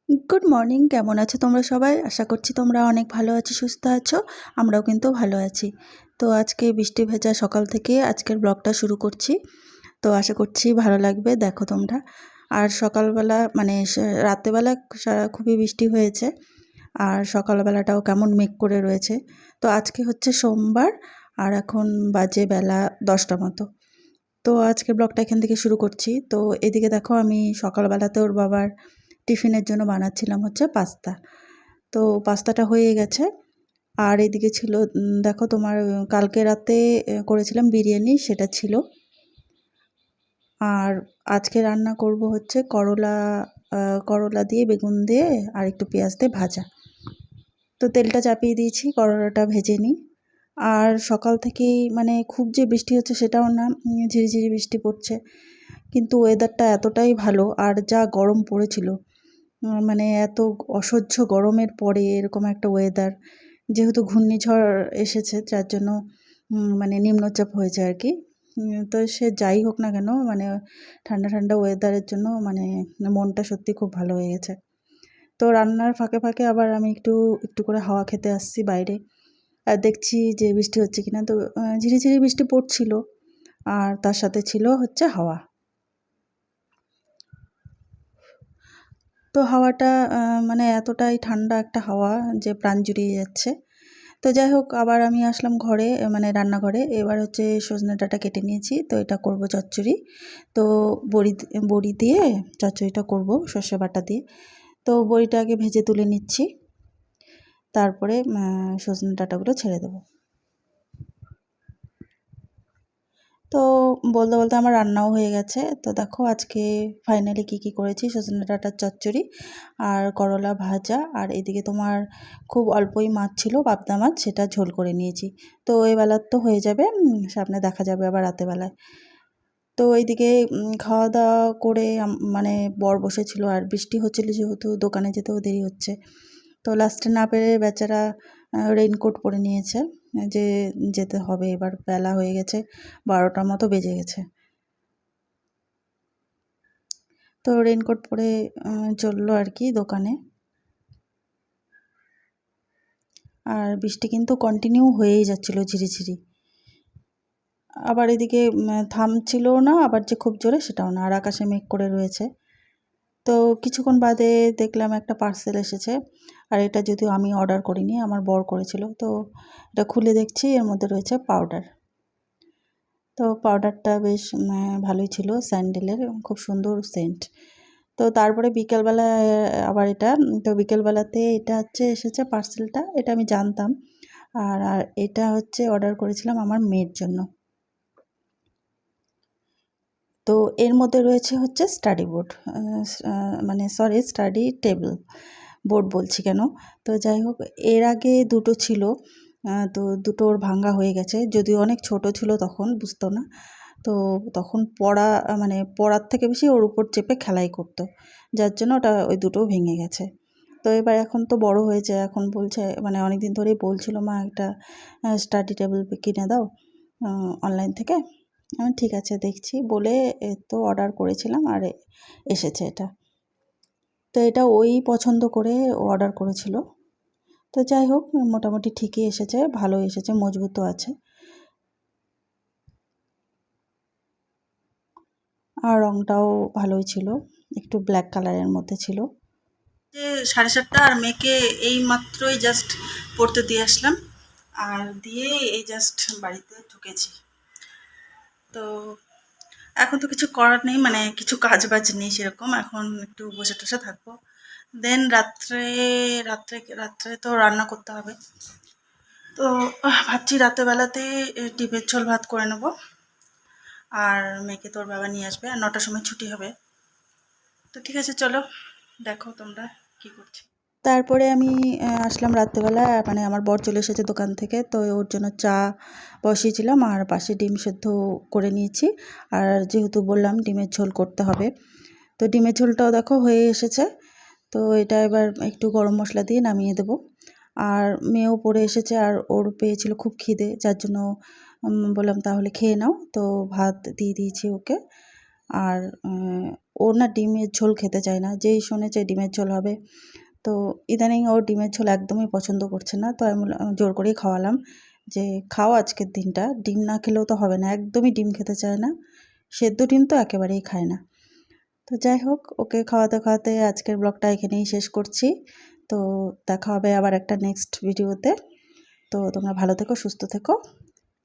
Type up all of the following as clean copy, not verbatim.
Good morning, কেমন আছো তোমরা সবাই? আশা করছি তোমরা অনেক ভালো আছো, সুস্থ আছো। আমরাও কিন্তু ভালো আছি। তো আজকে বৃষ্টি ভেজা সকাল থেকে আজকের ব্লগটা শুরু করছি। তো আশা করছি ভালো লাগবে, দেখো তোমরা। আর সকালবেলা মানে রাত্রেবেলা খুবই বৃষ্টি হয়েছে, আর সকালবেলাটাও কেমন মেঘ করে রয়েছে। তো আজকে হচ্ছে সোমবার, আর এখন বাজে বেলা 10টা মতো। তো আজকে ব্লগটা এখান থেকে শুরু করছি। তো এদিকে দেখো, আমি সকালবেলাতে ওর বাবার টিফিনের জন্য বানাচ্ছিলাম হচ্ছে পাস্তা। তো পাস্তাটা হয়ে গেছে। আর এদিকে ছিল দেখো তোমার, কালকে রাতে করেছিলাম বিরিয়ানি, সেটা ছিল। আর আজকে রান্না করব হচ্ছে করলা, করলা দিয়ে বেগুন দিয়ে আর একটু পেঁয়াজ দিয়ে ভাজা। তো তেলটা চাপিয়ে দিয়েছি, করলাটা ভেজে নিই। আর সকাল থেকেই মানে খুব যে বৃষ্টি হচ্ছে সেটাও না, ঝিরিঝিরি বৃষ্টি পড়ছে। কিন্তু ওয়েদারটা এতটাই ভালো, আর যা গরম পড়েছিল, মানে এত অসহ্য গরমের পরে এরকম একটা ওয়েদার, যেহেতু ঘূর্ণিঝড় এসেছে যার জন্য মানে নিম্নচাপ হয়েছে আর কি। তো সে যাই হোক না কেন, মানে ঠান্ডা ঠান্ডা ওয়েদারের জন্য মানে মনটা সত্যি খুব ভালো হয়ে গেছে। তো রান্নার ফাঁকে ফাঁকে আবার আমি একটু একটু করে হাওয়া খেতে আসছি বাইরে, আর দেখছি যে বৃষ্টি হচ্ছে কিনা। তো ঝিরিঝিরি বৃষ্টি পড়ছিল, আর তার সাথে ছিল হচ্ছে হাওয়া। তো হাওয়াটা মানে এতটাই ঠান্ডা একটা হাওয়া যে প্রাণ জুড়িয়ে যাচ্ছে। তো যাই হোক, আবার আমি আসলাম ঘরে, মানে রান্নাঘরে। এবার হচ্ছে সজনে ডাঁটা কেটে নিয়েছি, তো এটা করব চচ্চড়ি। তো বড়ি বড়ি দিয়ে চচ্চড়িটা করব সর্ষে বাটা দিয়ে। তো বড়িটা আগে ভেজে তুলে নিচ্ছি, তারপরে সজনে ডাঁটাগুলো ছেড়ে দেবো। তো বলতে বলতে আমার রান্নাও হয়ে গেছে। তো দেখো আজকে ফাইনালি কি করেছি: সজনে ডাঁটার চচ্চড়ি, আর করলা ভাজা, আর এদিকে তোমার খুব অল্পই মাছ ছিল, পাবদা মাছ, সেটা ঝোল করে নিয়েছি। তো এই বেলার তো হয়ে যাবে, সামনে দেখা যাবে আবার রাতেবেলায়। তো এইদিকে খাওয়া দাওয়া করে মানে বর বসেছিল, আর বৃষ্টি হচ্ছিল যেহেতু দোকানে যেতেও দেরি হচ্ছে। তো লাস্টে না পেরে বেচারা রেইনকোট পরে নিয়েছে, যে যেতে হবে। এবার বেলা হয়ে গেছে, 12টার মতো বেজে গেছে। তো রেইনকোট পরে চললো আর কি দোকানে। আর বৃষ্টি কিন্তু কন্টিনিউ হয়েই যাচ্ছিল ঝিরিঝিরি। আবার এদিকে থামছিলও না, আবার যে খুব জোরে সেটাও না, আর আকাশে মেঘ করে রয়েছে। তো কিছুক্ষণ বাদে দেখলাম একটা পার্সেল এসেছে, আর এটা যদিও আমি অর্ডার করিনি, আমার বর করেছিল। তো এটা খুলে দেখছি এর মধ্যে রয়েছে পাউডার। তো পাউডারটা বেশ ভালোই ছিল, স্যান্ডেলের, খুব সুন্দর সেন্ট। তো তারপরে বিকেলবেলা আবার এটা, তো বিকেলবেলাতে এটা হচ্ছে এসেছে পার্সেলটা, এটা আমি জানতাম। আর এটা হচ্ছে অর্ডার করেছিলাম আমার মেয়ের জন্য। তো এর মধ্যে রয়েছে হচ্ছে স্টাডি বোর্ড, মানে সরি, স্টাডি টেবিল, বোর্ড বলছি কেন। তো যাই হোক, এর আগে দুটো ছিল, তো দুটোর ভাঙা হয়ে গেছে। যদিও অনেক ছোট ছিল তখন, বুঝতো না। তো তখন পড়া মানে পড়ার থেকে বেশি ওর উপর চেপে খেলাই করতো, যার জন্য ওটা ওই দুটো ভেঙে গেছে। তো এবার এখন তো বড় হয়েছে, এখন বলছে, মানে অনেক দিন ধরেই বলছিল, মা একটা স্টাডি টেবিল কিনে দাও অনলাইন থেকে। আমি ঠিক আছে দেখছি বলে তো অর্ডার করেছিলাম, আর এসেছে এটা। তো এটা ওই পছন্দ করে অর্ডার করেছিল। তো যাই হোক, মোটামুটি ঠিকই এসেছে, ভালো এসেছে, মজবুতও আছে। আর রঙটাও ভালোই ছিল, একটু ব্ল্যাক কালারের মধ্যে ছিল। 7:30, আর মেয়েকে এই মাত্রই জাস্ট পড়তে দিয়ে আসলাম, আর দিয়ে এই জাস্ট বাড়িতে ঢুকেছি। তো এখন তো কিছু করার নেই, মানে কিছু কাজ বাজ নেই সেরকম, এখন একটু বসে টসে থাকবো। দেন রাত্রে রাত্রে রাত্রে তো রান্না করতে হবে। তো ভাবছি রাতেরবেলাতে ডিমের ঝোল ভাত করে নেব, আর মেয়েকে তোর বাবা নিয়ে আসবে, আর 9টার সময় ছুটি হবে। তো ঠিক আছে, চলো দেখো তোমরা কি করছি। তারপরে আমি আসলাম রাত্রেবেলা, মানে আমার বর চলে এসেছে দোকান থেকে, তো ওর জন্য চা বসিয়েছিলাম, আর পাশে ডিম সেদ্ধ করে নিয়েছি। আর যেহেতু বললাম ডিমের ঝোল করতে হবে, তো ডিমের ঝোলটাও দেখো হয়ে এসেছে। তো এটা এবার একটু গরম মশলা দিয়ে নামিয়ে দেবো। আর মেয়েও পড়ে এসেছে, আর ওর পেয়েছিল খুব খিদে, যার জন্য বললাম তাহলে খেয়ে নাও। তো ভাত দিয়ে দিয়েছি ওকে, আর ও না ডিমের ঝোল খেতে চায় না, যেই শুনেছে ডিমের ঝোল হবে। তো ইদানিং ও ডিমের ঝোল একদমই পছন্দ করছে না, তো আমি জোর করেই খাওয়ালাম যে খাও আজকের দিনটা, ডিম না খেলেও তো হবে না, একদমই ডিম খেতে চায় না, সেদ্ধ ডিম তো একেবারেই খায় না। তো যাই হোক, ওকে খাওয়াতে খাওয়াতে আজকের ব্লগটা এখানেই শেষ করছি। তো দেখা হবে আবার একটা নেক্সট ভিডিওতে। তো তোমরা ভালো থেকো, সুস্থ থেকো,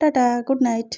টাটা, গুড নাইট।